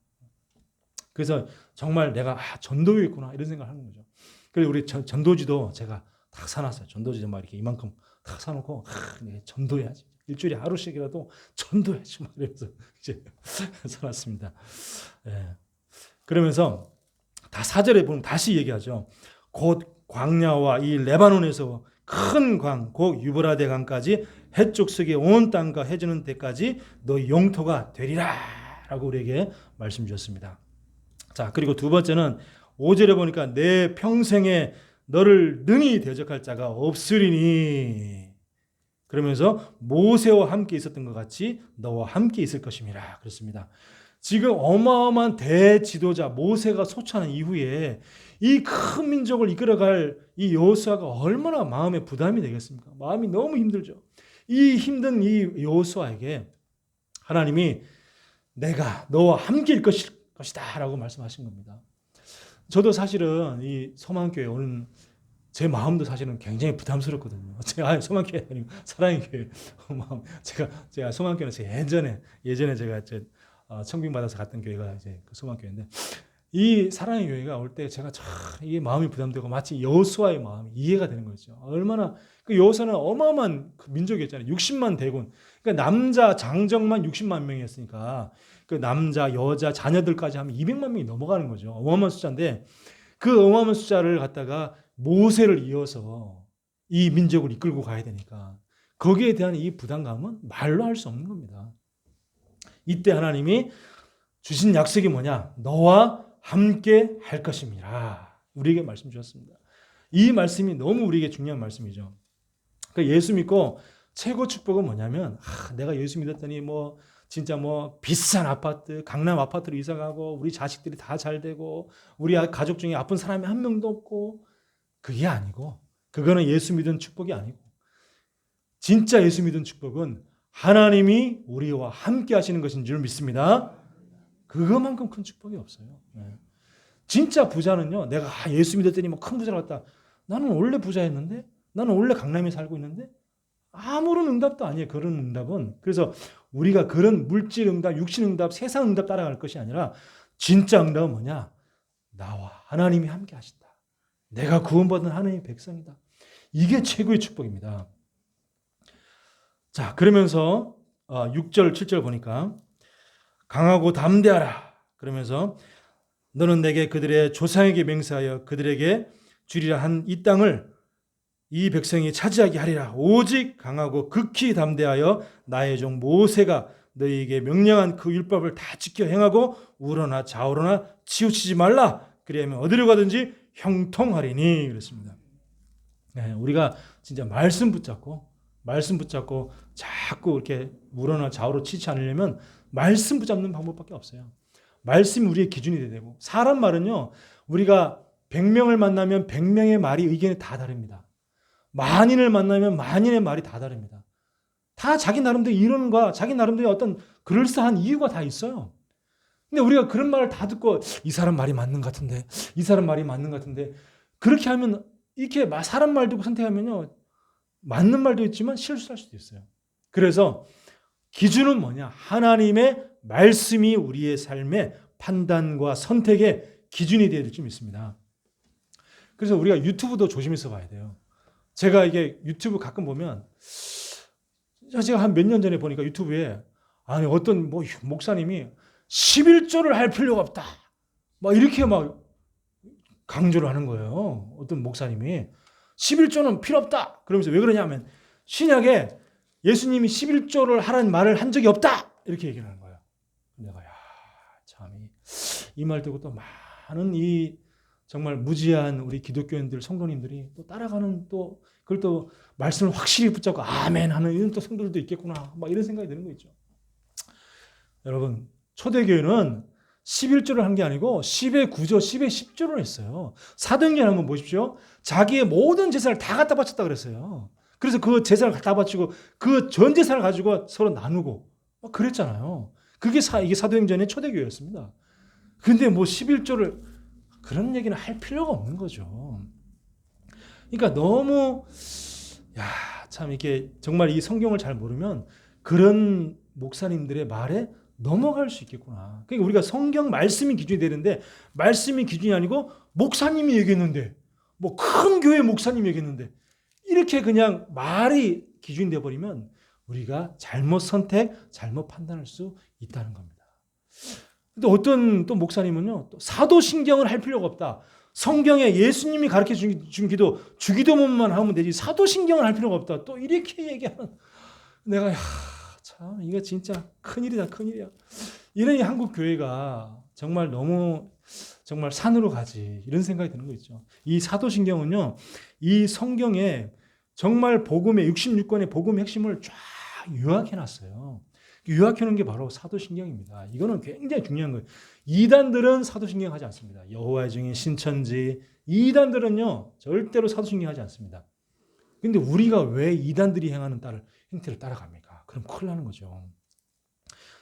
그래서 정말 내가 전도에 있구나 이런 생각을 하는 거죠. 그래서 우리 전도지도 제가 딱 사놨어요. 전도지 막 이렇게 이만큼 딱 사놓고 내가 전도해야지. 일주일에 하루씩이라도 전도해야지. 막 이러면서 이제 사놨습니다. 예. 그러면서 다 4절에 보면 다시 얘기하죠. 곧 광야와 이 레바논에서 큰 광, 곧 유브라데 강까지 해쪽석에 온 땅과 해지는 데까지 너 영토가 되리라 라고 우리에게 말씀 주셨습니다. 자, 그리고 두 번째는 5절에 보니까 내 평생에 너를 능히 대적할 자가 없으리니, 그러면서 모세와 함께 있었던 것 같이 너와 함께 있을 것임이라 그랬습니다. 지금 어마어마한 대지도자 모세가 소천한 이후에 이 큰 민족을 이끌어갈 이 여호수아가 얼마나 마음에 부담이 되겠습니까? 마음이 너무 힘들죠. 이 힘든 이 여호수아에게 하나님이 내가 너와 함께일 것이다 라고 말씀하신 겁니다. 저도 사실은 이 소망교회 오는 제 마음도 사실은 굉장히 부담스럽거든요. 제가 소망교회 아니고 사랑의 교회 마음. 제가 소망교회는 예전에 제가 청빙받아서 갔던 교회가 이제 그 소망교회인데, 이 사랑의 교회가 올 때 제가 참 이게 마음이 부담되고 마치 여호수아의 마음이 이해가 되는 거죠. 얼마나 그 여호수아는 어마어마한 그 민족이었잖아요. 60만 대군. 그러니까 남자 장정만 60만 명이었으니까 그 남자, 여자, 자녀들까지 하면 200만 명이 넘어가는 거죠. 어마어마한 숫자인데 그 어마어마한 숫자를 갖다가 모세를 이어서 이 민족을 이끌고 가야 되니까 거기에 대한 이 부담감은 말로 할 수 없는 겁니다. 이때 하나님이 주신 약속이 뭐냐? 너와 함께 할 것입니다. 우리에게 말씀 주셨습니다. 이 말씀이 너무 우리에게 중요한 말씀이죠. 그러니까 예수 믿고 최고 축복은 뭐냐면 내가 예수 믿었더니 뭐 진짜 뭐 비싼 아파트, 강남 아파트로 이사 가고 우리 자식들이 다 잘 되고 우리 가족 중에 아픈 사람이 한 명도 없고, 그게 아니고, 그거는 예수 믿은 축복이 아니고, 진짜 예수 믿은 축복은 하나님이 우리와 함께 하시는 것인 줄 믿습니다. 그것만큼 큰 축복이 없어요. 진짜 부자는요, 내가 예수 믿었더니 뭐 큰 부자가 왔다. 나는 원래 부자였는데, 나는 원래 강남에 살고 있는데, 아무런 응답도 아니에요. 그런 응답은. 그래서 우리가 그런 물질 응답, 육신 응답, 세상 응답 따라갈 것이 아니라 진짜 응답은 뭐냐? 나와 하나님이 함께 하신다. 내가 구원받은 하나님의 백성이다. 이게 최고의 축복입니다. 자, 그러면서 6절, 7절 보니까 강하고 담대하라. 그러면서 너는 내게 그들의 조상에게 맹세하여 그들에게 주리라 한 이 땅을 이 백성이 차지하게 하리라. 오직 강하고 극히 담대하여 나의 종 모세가 너희에게 명령한 그 율법을 다 지켜 행하고 우러나 좌우러나 치우치지 말라. 그리하면 어디로 가든지 형통하리니 그랬습니다. 네, 우리가 진짜 말씀 붙잡고 자꾸 이렇게 우러나 좌우로 치지 않으려면 말씀 붙잡는 방법밖에 없어요. 말씀이 우리의 기준이 돼야 되고, 사람 말은요, 우리가 100명을 만나면 100명의 말이 의견이 다 다릅니다. 만인을 만나면 만인의 말이 다 다릅니다. 다 자기 나름대로 이론과 자기 나름대로 어떤 그럴싸한 이유가 다 있어요. 근데 우리가 그런 말을 다 듣고 이 사람 말이 맞는 것 같은데, 이 사람 말이 맞는 것 같은데, 그렇게 하면 이렇게 사람 말 듣고 선택하면요, 맞는 말도 있지만 실수할 수도 있어요. 그래서 기준은 뭐냐? 하나님의 말씀이 우리의 삶의 판단과 선택의 기준이 되어야 될 줄 믿습니다. 그래서 우리가 유튜브도 조심해서 봐야 돼요. 제가 이게 유튜브 가끔 보면, 제가 한 몇 년 전에 보니까 유튜브에 아니 어떤 목사님이 11조를 할 필요가 없다, 막 이렇게 막 강조를 하는 거예요. 어떤 목사님이 11조는 필요 없다 그러면서 왜 그러냐면 신약에 예수님이 11조를 하라는 말을 한 적이 없다 이렇게 얘기를 하는 거예요. 내가 참 이 말 듣고 또 많은 이 정말 무지한 우리 기독교인들 성도님들이 또 따라가는, 또 그걸 또 말씀을 확실히 붙잡고 아멘 하는 이런 또 성도들도 있겠구나, 막 이런 생각이 드는 거 있죠. 여러분, 초대교회는 11조를 한 게 아니고 10의 9조, 10의 10조를 했어요. 사도행전 한번 보십시오. 자기의 모든 재산을 다 갖다 바쳤다 그랬어요. 그래서 그 재산을 갖다 바치고 그 전 재산을 가지고 서로 나누고 막 그랬잖아요. 이게 사도행전의 초대교회였습니다. 근데 11조를 그런 얘기는 할 필요가 없는 거죠. 그러니까 너무 참 이게 정말 이 성경을 잘 모르면 그런 목사님들의 말에 넘어갈 수 있겠구나. 그러니까 우리가 성경 말씀이 기준이 되는데 말씀이 기준이 아니고 목사님이 얘기했는데, 큰 교회 목사님이 얘기했는데 이렇게 그냥 말이 기준이 되어 버리면 우리가 잘못 선택, 잘못 판단할 수 있다는 겁니다. 근데 어떤 또 목사님은요, 또 사도신경을 할 필요가 없다. 성경에 예수님이 가르쳐 준 기도, 주기도문만 하면 되지 사도신경을 할 필요가 없다. 또 이렇게 얘기하는, 내가 참 이거 진짜 큰일이다, 큰일이야. 이런 한국 교회가 정말 너무 정말 산으로 가지, 이런 생각이 드는 거 있죠. 이 사도신경은요, 이 성경에 정말 복음의 66권의 복음의 핵심을 쫙 요약해 놨어요. 요약해 놓은 게 바로 사도신경입니다. 이거는 굉장히 중요한 거예요. 이단들은 사도신경 하지 않습니다. 여호와의 증인, 신천지, 이단들은요 절대로 사도신경 하지 않습니다. 근데 우리가 왜 이단들이 행하는 행태를 따라갑니까? 그럼 큰일 나는 거죠.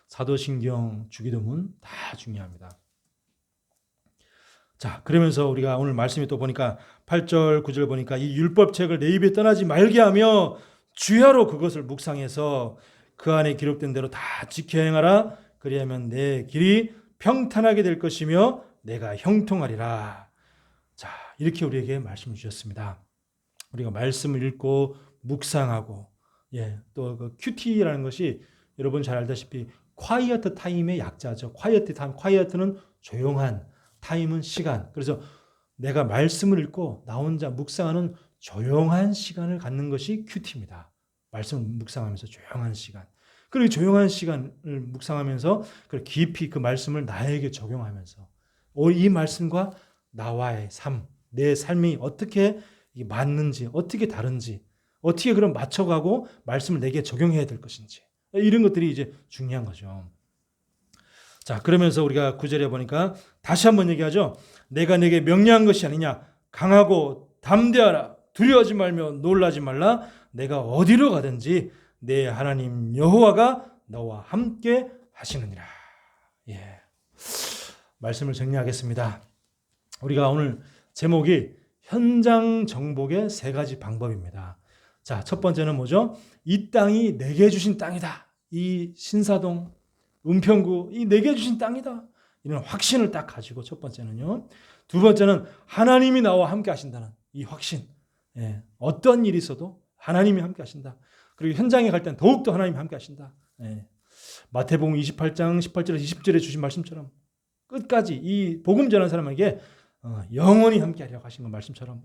사도신경, 주기도문 다 중요합니다. 자, 그러면서 우리가 오늘 말씀이 또 보니까 8절, 9절 보니까 이 율법책을 내 입에 떠나지 말게 하며 주야로 그것을 묵상해서 그 안에 기록된 대로 다 지켜 행하라. 그리하면 내 길이 평탄하게 될 것이며 내가 형통하리라. 자, 이렇게 우리에게 말씀을 주셨습니다. 우리가 말씀을 읽고 묵상하고, 또 그 QT라는 것이 여러분 잘 알다시피 quiet time의 약자죠. quiet time, quiet는 조용한, time은 시간. 그래서 내가 말씀을 읽고 나 혼자 묵상하는 조용한 시간을 갖는 것이 QT입니다. 말씀을 묵상하면서 조용한 시간. 그리고 조용한 시간을 묵상하면서 깊이 그 말씀을 나에게 적용하면서 이 말씀과 나와의 삶, 내 삶이 어떻게 맞는지, 어떻게 다른지, 어떻게 그럼 맞춰가고 말씀을 내게 적용해야 될 것인지, 이런 것들이 이제 중요한 거죠. 자, 그러면서 우리가 9절에 보니까 다시 한번 얘기하죠. 내가 내게 명령한 것이 아니냐. 강하고 담대하라. 두려워하지 말며 놀라지 말라. 내가 어디로 가든지 내 하나님 여호와가 너와 함께 하시느니라. 말씀을 정리하겠습니다. 우리가 오늘 제목이 현장 정복의 3가지 방법입니다. 자, 첫 번째는 뭐죠? 이 땅이 내게 주신 땅이다. 이 신사동, 은평구, 이 내게 주신 땅이다. 이런 확신을 딱 가지고 첫 번째는요. 두 번째는 하나님이 나와 함께 하신다는 이 확신. 어떤 일이 있어도 하나님이 함께 하신다. 그리고 현장에 갈 때는 더욱더 하나님이 함께 하신다. 마태복음 28장 18절에서 20절에 주신 말씀처럼 끝까지 이 복음 전하는 사람에게 영원히 함께 하려고 하신 것 말씀처럼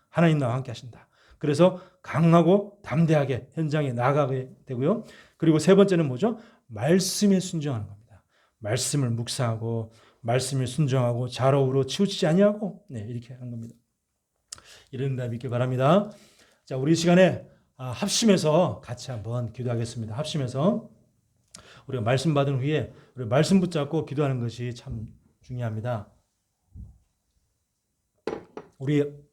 하나님 나와 함께 하신다. 그래서 강하고 담대하게 현장에 나아가게 되고요. 그리고 세 번째는 뭐죠? 말씀에 순종하는 겁니다. 말씀을 묵상하고 말씀에 순종하고 좌로우로 치우치지 아니하고 이렇게 하는 겁니다. 이런 다 믿기 바랍니다. 자, 우리 시간에 합심해서 같이 한번 기도하겠습니다. 합심해서 우리가 말씀 받은 후에 우리 말씀 붙잡고 기도하는 것이 참 중요합니다. 우리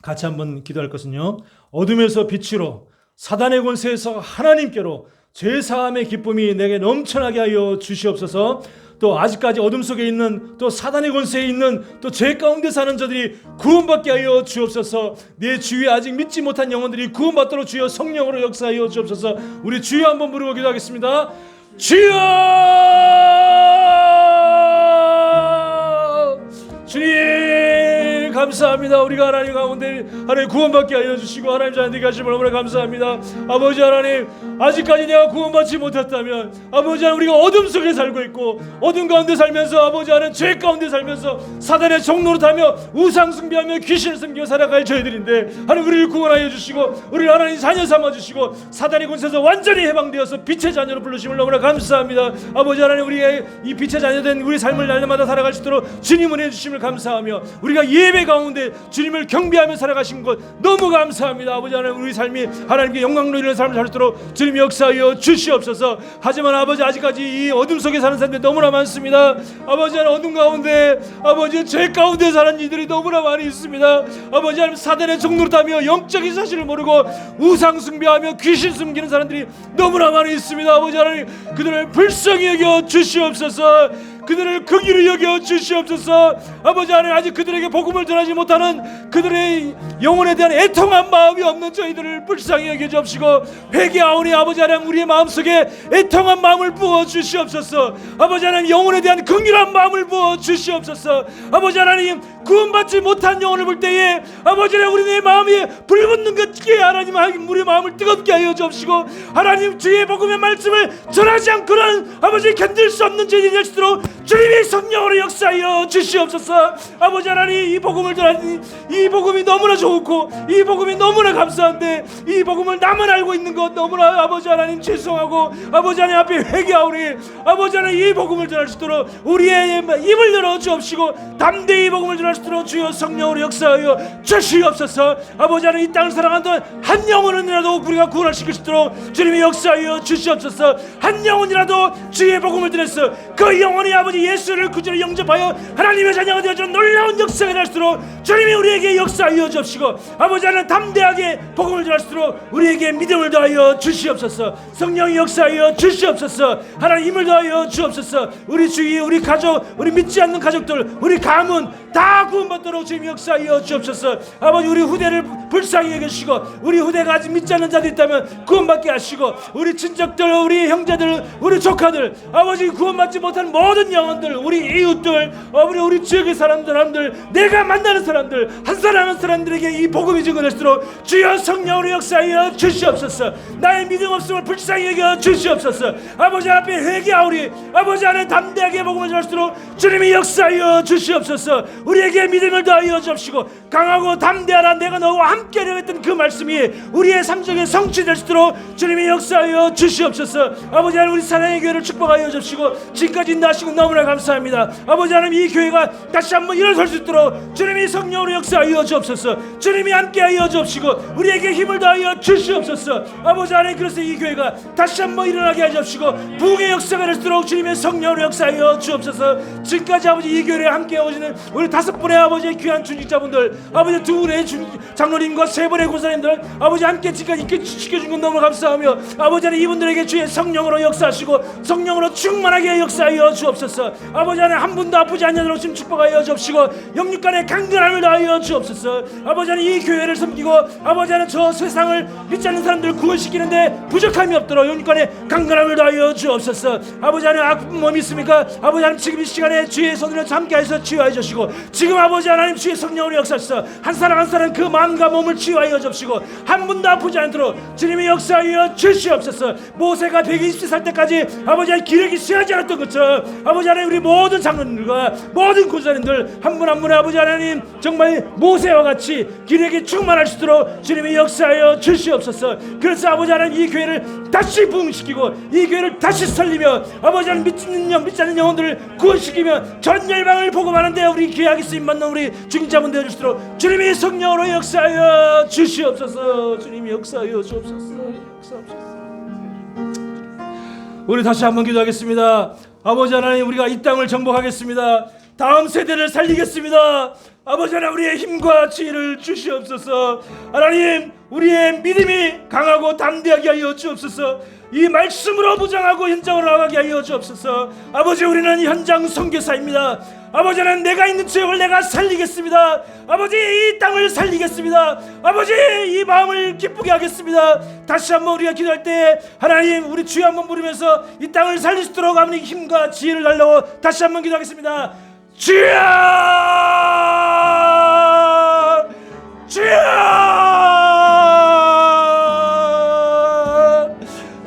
같이 한번 기도할 것은요. 어둠에서 빛으로 사단의 권세에서 하나님께로 죄사함의 기쁨이 내게 넘쳐나게 하여 주시옵소서. 또 아직까지 어둠 속에 있는, 또 사단의 권세에 있는, 또 죄 가운데 사는 저들이 구원받게 하여 주옵소서. 내 주위에 아직 믿지 못한 영혼들이 구원받도록 주여 성령으로 역사하여 주옵소서. 우리 주여 한번 부르고 기도하겠습니다. 주여! 주님 감사합니다. 우리가 하나님 가운데 하나님 구원받게 하여 주시고 하나님 자녀들이 가시면 너무나 감사합니다. 아버지 하나님, 아직까지 내가 구원받지 못했다면 아버지 하나님, 우리가 어둠 속에 살고 있고 어둠 가운데 살면서 아버지 하나님 죄 가운데 살면서 사단의 종로로 타며 우상 숭배하며 귀신을 섬기며 살아갈 저희들인데 하나님, 우리를 구원하여 주시고 우리를 하나님 자녀 삼아 주시고 사단의 권세에서 완전히 해방되어서 빛의 자녀로 부르심을 너무나 감사합니다. 아버지 하나님, 우리의 이 빛의 자녀된 우리 삶을 날마다 살아갈 수 있도록 주님 은혜 주심을 감사하며 우리가 예배 가운데 주님을 경배하며 살아가신 것 너무 감사합니다. 아버지 하나님, 우리 삶이 하나님께 영광로 이루는 삶을 살 수 있도록 주님 역사하여 주시옵소서. 하지만 아버지, 아직까지 이 어둠 속에 사는 사람들이 너무나 많습니다. 아버지 하나님, 어둠 가운데 아버지 죄 가운데 사는 이들이 너무나 많이 있습니다. 아버지 하나님, 사단의 종노릇하며 영적인 사실을 모르고 우상 숭배하며 귀신 숨기는 사람들이 너무나 많이 있습니다. 아버지 하나님, 그들을 불쌍히 여겨 주시옵소서. 그들을 긍휼히 여겨 주시옵소서. 아버지 하나님, 아직 그들에게 복음을 전하지 못하는 그들의 영혼에 대한 애통한 마음이 없는 저희들을 불쌍히 여겨 주옵시고 회개하오니 아버지 하나님, 우리의 마음속에 애통한 마음을 부어 주시옵소서. 아버지 하나님, 영혼에 대한 긍휼한 마음을 부어 주시옵소서. 아버지 하나님, 구원받지 못한 영혼을 볼 때에 아버지 하나님, 우리의 마음이 불붙는 것에 하나님, 우리의 마음을 뜨겁게 하여 주옵시고 하나님, 주의 복음의 말씀을 전하지 않고는 아버지 견딜 수 없는 죄인이 될 수 있도록 주님의 성령으로 역사하여 주시옵소서. 아버지 하나님, 이 복음을 전하니 이 복음이 너무나 좋고 이 복음이 너무나 감사한데 이 복음을 나만 알고 있는 것 너무나 아버지 하나님 죄송하고 아버지 하나님 앞에 회개하오니 아버지 하나님, 이 복음을 전할 수 있도록 우리의 입을 열어 주옵시고 담대히 이 복음을 전할 수 있도록 주여 성령으로 역사하여 주시옵소서. 아버지 하나님, 이 땅을 살아가는 한 영혼이라도 우리가 구원시킬 수 있도록 주님이 역사하여 주시옵소서. 한 영혼이라도 주의 복음을 들었어 그 영혼이 아버지 예수를 구주로 영접하여 하나님의 자녀가 되어주는 놀라운 역사가 날 수 있도록 주님이 우리에게 역사하여 주옵시고 아버지 하나님, 담대하게 복음을 전할 수 있도록 우리에게 믿음을 더하여 주시옵소서. 성령이 역사하여 주시옵소서. 하나님, 힘을 더하여 주옵소서. 우리 주위, 우리 가족, 우리 믿지 않는 가족들, 우리 가문 다 구원받도록 주님이 역사하여 주옵소서. 아버지, 우리 후대를 불쌍히 여기시고 우리 후대가 아직 믿지 않는 자들 있다면 구원받게 하시고 우리 친척들, 우리 형제들, 우리 조카들, 아버지 구원받지 못한 모든 영혼들, 우리 이웃들, 우리 지역의 사람들, 내가 만나는 사람들, 한 사람 한 사람들에게 이 복음이 증거될수록 주여 성령으로 역사하여 주시옵소서. 나의 믿음 없음을 불쌍히 여겨 주시옵소서. 아버지 앞에 회개하오리 아버지 안에 담대하게 복음을 전할수록 주님이 역사하여 주시옵소서. 우리에게 믿음을 더하여 주옵시고 강하고 담대하라 내가 너와 함께하려 했던 그 말씀이 우리의 삶 속에 성취될 수 있도록 주님이 역사하여 주시옵소서. 아버지 하나님, 우리 사랑의 교회를 축복하여 주시고 지금까지 인도하시고 너무나 감사합니다. 아버지 하나님, 이 교회가 다시 한번 일어설 수 있도록 주님이 성령으로 역사하여 주옵소서. 주님이 함께하여 주옵시고 우리에게 힘을 더하여 주시옵소서. 아버지 하나님, 그래서 이 교회가 다시 한번 일어나게 하여 주옵시고 부흥의 역사가 될 수 있도록 주님의 성령으로 역사하여 주옵소서. 지금까지 아버지 이 교회에 함께 오시는 우리 5분의 아버지의 귀한 중직자분들, 아버지 2분의 장로님과 3분의 고사님들, 아버지 함께 지금까지 있게 지켜준 건 너무 감사하며 아버지 하나님, 이분들에게 주의 성령으로 역사하시고 성령으로 충만하게 역사하여 주옵소서. 아버지 하나님, 한 분도 아프지 않냐도록 지금 축복하여 주옵시고 영육간의 강건함을 다하여 주옵소서. 아버지 하나님, 이 교회를 섬기고 아버지 하나님, 저 세상을 믿지 않는 사람들을 구원시키는데 부족함이 없도록 영육간의 강건함을 다하여 주옵소서. 아버지 하나님, 아픈 몸이 있습니까? 아버지 하나님, 지금 이 시간에 주의 손으로 함께하여서 치유하여 주시고 지금 아버지 하나님, 주의 성령으로 역사하셔서 한 사람 한 사람 그 마음과 몸을 치유하여 주시고 한 분도 아프지 않도록 주님이 역사하여 주시옵소서. 모세가 120살 때까지 아버지 하나님, 기력이 쇠하지 않았던 것처럼 아버지 하나님, 우리 모든 장로님들과 모든 군사님들 한 분 한 분의 아버지 하나님, 정말 모세와 같이 기력이 충만할 수 있도록 주님이 역사하여 주시옵소서. 그래서 아버지 하나님, 이 교회를 다시 부흥시키고 이 교회를 다시 살리며 아버지 하나님, 믿지 않는 영혼들을 구원시키며 전 열방을 복음하는데 우리 귀하게 쓰임받는 우리 중직자분 되어주시도록 주님이 성령으로 역사하여 주시옵소서. 주님이 역사하여 주옵소서. 우리 다시 한번 기도하겠습니다. 아버지 하나님, 우리가 이 땅을 정복하겠습니다. 다음 세대를 살리겠습니다. 아버지 하나님 우리의 힘과 지혜를 주시옵소서. 하나님 우리의 믿음이 강하고 담대하게 하여 주옵소서. 이 말씀으로 무장하고 현장으로 나가게 하여 주옵소서. 아버지 우리는 현장 선교사입니다. 아버지 하나님 내가 있는 지역을 내가 살리겠습니다. 아버지 이 땅을 살리겠습니다. 아버지 이 마음을 기쁘게 하겠습니다. 다시 한번 우리가 기도할 때 하나님 우리 주여 한번 부르면서 이 땅을 살릴 수 있도록 아버지 힘과 지혜를 달라고 다시 한번 기도하겠습니다. 주여 주여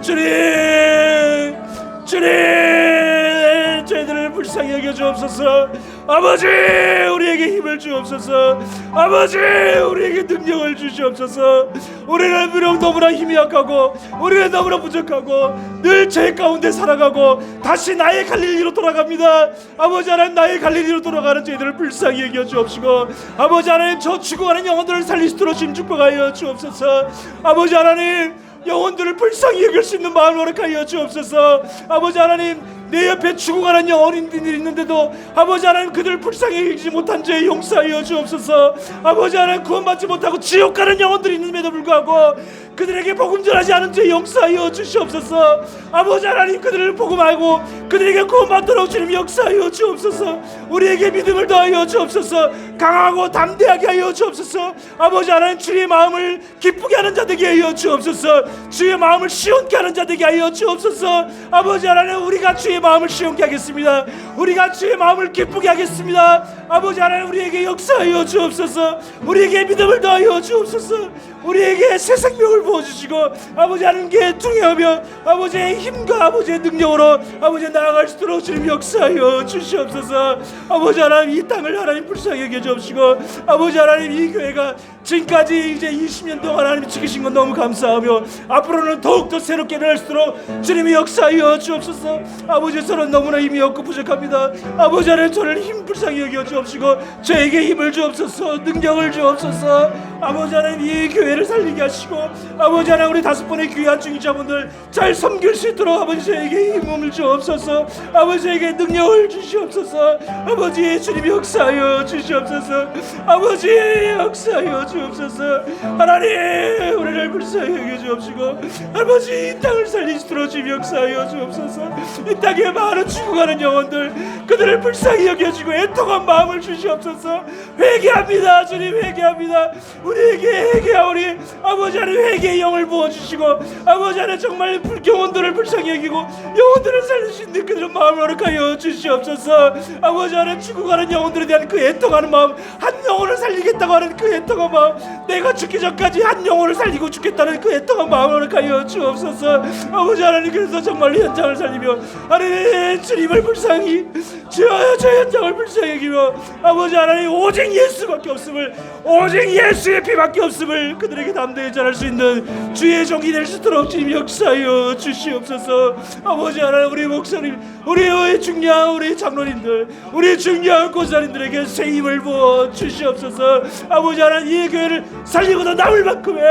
주님 주님 저희들을 불쌍히 여겨 주옵소서. 아버지 우리에게 힘을 주옵소서. 아버지 우리에게 능력을 주시옵소서. 우리는 비록 너무나 힘이 약하고 우리는 너무나 부족하고 늘 죄 가운데 살아가고 다시 나의 갈 일로 돌아갑니다. 아버지 하나님 나의 갈 일로 돌아가는 저희들을 불쌍히 여겨 주옵시고 아버지 하나님 저 죽어가는 영혼들을 살릴 수 있도록 주님 축복하여 주옵소서. 아버지 하나님 영혼들을 불쌍히 여길 수 있는 마음을 허락하여 주옵소서. 아버지 하나님 내 옆에 죽어가는 영혼인들이 있는데도 아버지 하나님 그들을 불쌍히 여기지 못한 죄 용서하여 주옵소서. 아버지 하나님 구원받지 못하고 지옥 가는 영혼들이 있음에도 불구하고 그들에게 복음 전하지 않은 죄 용서하여 주시옵소서. 아버지 하나님 그들을 복음하고 그들에게 구원받도록 주님 역사하여 주옵소서. 우리에게 믿음을 더하여 주옵소서. 강하고 담대하게 하여 주옵소서. 아버지 하나님 주의 마음을 기쁘게 하는 자 되게 하여 주옵소서. 주의 마음을 시원케 하는 자 되게 하여 주옵소서. 아버지 하나님 우리가 주의 마음을 시원케 하겠습니다. 우리가 주의 마음을 기쁘게 하겠습니다. 아버지 하나님 우리에게 역사하여 주옵소서. 우리에게 믿음을 더하여 주옵소서. 우리에게 새 생명을 부어주시고 아버지 하나님께 통해하며 아버지의 힘과 아버지의 능력으로 아버지 나아갈 수 있도록 주님 역사하여 주시옵소서. 아버지 하나님 이 땅을 하나님 불쌍히 여겨 주옵시고 아버지 하나님 이 교회가 지금까지 이제 20년 동안 하나님 지키신 건 너무 감사하며 앞으로는 더욱더 새롭게 일어날 수 있도록 주님이 역사하여 주옵소서. 아버지 저는 너무나 힘이 없고 부족합니다. 아버지 하나님 저를 힘 불쌍히 여겨 주옵시고 저에게 힘을 주옵소서. 능력을 주옵소서. 아버지 하나님 이 교회를 살리게 하시고 아버지 하나님 우리 5번의 귀한 중직자분들 잘 섬길 수 있도록 아버지 저에게 힘을 주옵소서. 아버지에게 능력을 주시옵소서. 아버지 주님 역사하여 주시옵소서. 아버지 역사하여 주옵소서. 하나님 우리를 불쌍히 여겨 주옵시고 아버지 이 땅을 살리시도록 주님 역사하여 주옵소서. 이 땅에 많은 죽어가는 영혼들 그들을 불쌍히 여겨주고 애통한 마음을 주시옵소서. 회개합니다 주님 회개합니다. 우리에게 회개하오니 아버지 하나님 회개의 영을 부어주시고 아버지 하나님 정말 영혼들을 불쌍히 여기고 영혼들을 살릴 수 있는 그들의 마음을 허락하여 주시옵소서. 아버지 하나님 죽어가는 영혼들에 대한 그 애통하는 마음 한 영혼을 살리겠다고 하는 그 애통한 마음 내가 죽기 전까지 한 영혼을 살리고 죽겠다는 그 애통한 마음을 허락하여 주옵소서. 아버지 하나님 그래서 정말 현장을 살리며 하나님 주님을 불쌍히 주여 저 현장을 불쌍히 여기며 아버지 하나님 오직 예수밖에 없음을 오직 예수의 피밖에 없음을 그들에게 담대히 전할 수 있는 주의 종이 될 수 있도록 주님 역사하여 주시옵소서. 아버지 하나님 우리 목사님 우리의 중요한 우리 장로님들 우리 중요한 권사님들에게 새 힘을 부어 주시옵소서. 아버지 하나님 이 교회를 살리고도 남을 만큼의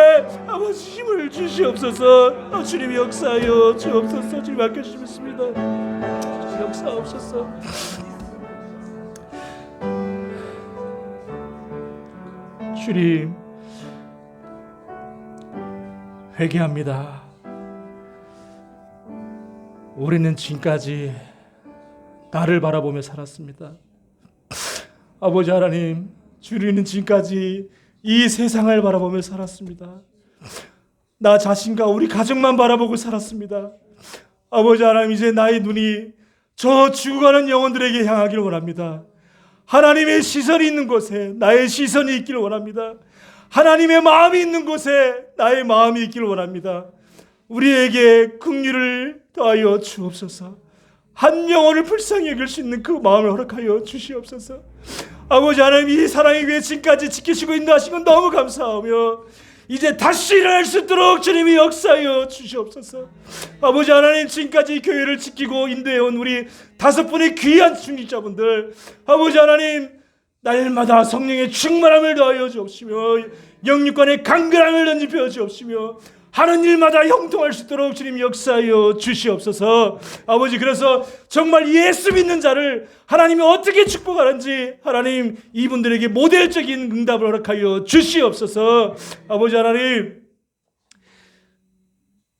아버지 힘을 주시옵소서. 주님 역사하여 주옵소서. 주님 아껴주시겠습니다. 주님 역사하옵소서. 주님 회개합니다. 우리는 지금까지 나를 바라보며 살았습니다. 아버지 하나님 주님은 지금까지 이 세상을 바라보며 살았습니다. 나 자신과 우리 가족만 바라보고 살았습니다. 아버지 하나님 이제 나의 눈이 저 죽어가는 영혼들에게 향하기를 원합니다. 하나님의 시선이 있는 곳에 나의 시선이 있기를 원합니다. 하나님의 마음이 있는 곳에 나의 마음이 있기를 원합니다. 우리에게 긍휼을 더하여 주옵소서. 한 영혼을 불쌍히 여길 수 있는 그 마음을 허락하여 주시옵소서. 아버지 하나님 이 사랑의 교회 지금까지 지키시고 인도하신 건 너무 감사하며 이제 다시 일어날 수 있도록 주님이 역사하여 주시옵소서. 아버지 하나님 지금까지 교회를 지키고 인도해온 우리 5분의 귀한 중직자분들 아버지 하나님 날마다 성령의 충만함을 더하여 주옵시며 영육간의 강건함을 던집혀 주옵시며 하는 일마다 형통할 수 있도록 주님 역사하여 주시옵소서. 아버지, 그래서 정말 예수 믿는 자를 하나님이 어떻게 축복하는지 하나님 이분들에게 모델적인 응답을 허락하여 주시옵소서. 아버지 하나님,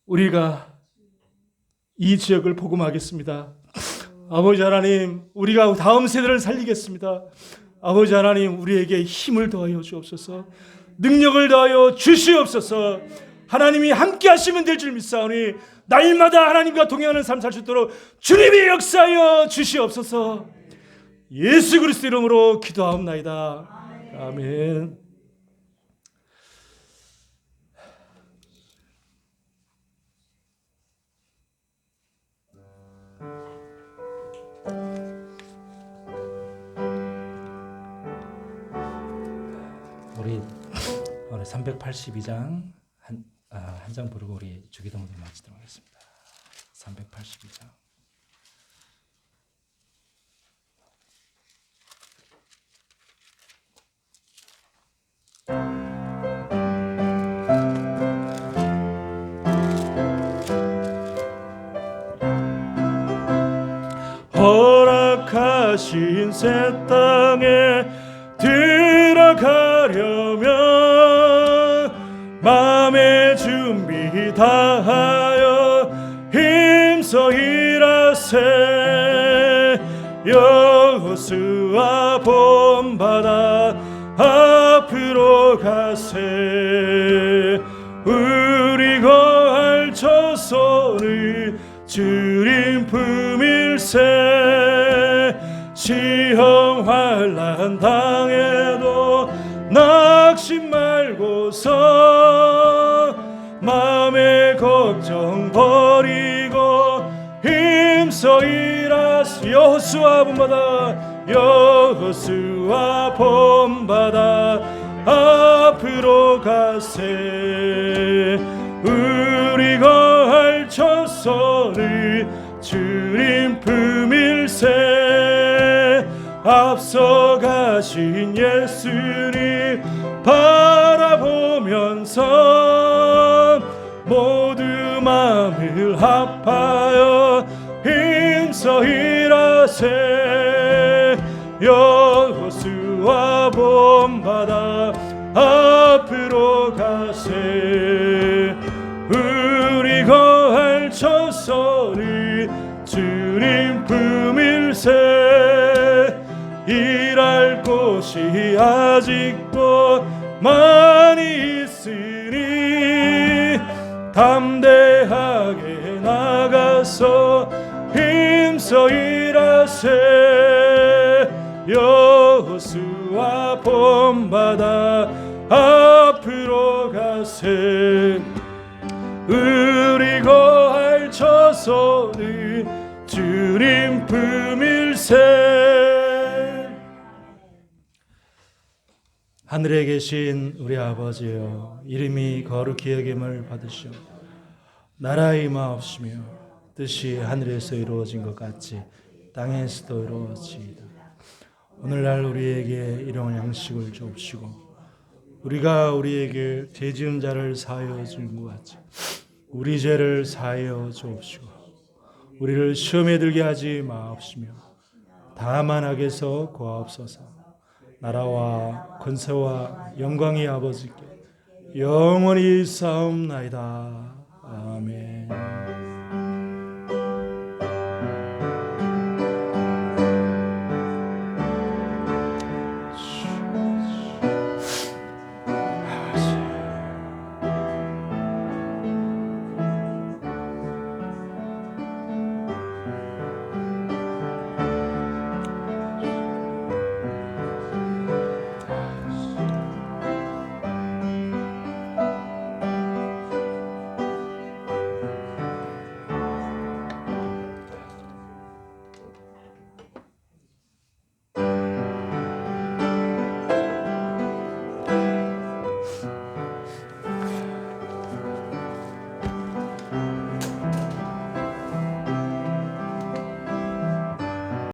우리가 이 지역을 복음하겠습니다. 아버지 하나님, 우리가 다음 세대를 살리겠습니다. 아버지 하나님, 우리에게 힘을 더하여 주옵소서. 능력을 더하여 주시옵소서. 하나님이 함께 하시면 될 줄 믿사오니 날마다 하나님과 동행하는 삶 살 수 있도록 주님이 역사하여 주시옵소서. 예수 그리스도 이름으로 기도하옵나이다. 아멘. 우리 오늘 382장 한 장 부르고 우리 주기도문을 마치도록 하겠습니다. 382장. 허락하신 새 땅에 들어가려면 마음의 준비 다하여 힘써 일하세. 여호수아 본받아 앞으로 가세. 우리 거할 조선을 주님 품일세. 시험 환난 당해도 낙심 말고서 마음의 걱정 버리고 힘써 일하세. 여호수아 본받아 여호수아 본받아 앞으로 가세. 우리 거할 조선을 주님 품일세. 앞서가신 예수님 바라보면서 모두 마음을 합하여 힘써 일하세. 여호수아 본받아 앞으로 가세. 우리 거할 조선을 주님 품일세. 일할 곳이 아직도 많이 있으니 담대하게 나가서 힘써 일하세. 여호수아 본받아 앞으로 가세. 우리 거할 조선을 주님 품일세. 하늘에 계신 우리 아버지여, 이름이 거룩히 여김을 받으시오. 나라 임하옵시며 뜻이 하늘에서 이루어진 것 같이 땅에서도 이루어지이다. 오늘날 우리에게 일용할 양식을 주옵시고 우리가 우리에게 죄 지은 자를 사하여 준 것 같이 우리 죄를 사하여 주옵시고 우리를 시험에 들게 하지 마옵시며 다만 악에서 구하옵소서. 나라와 권세와 영광이 아버지께 영원히 있사옵나이다. 아멘.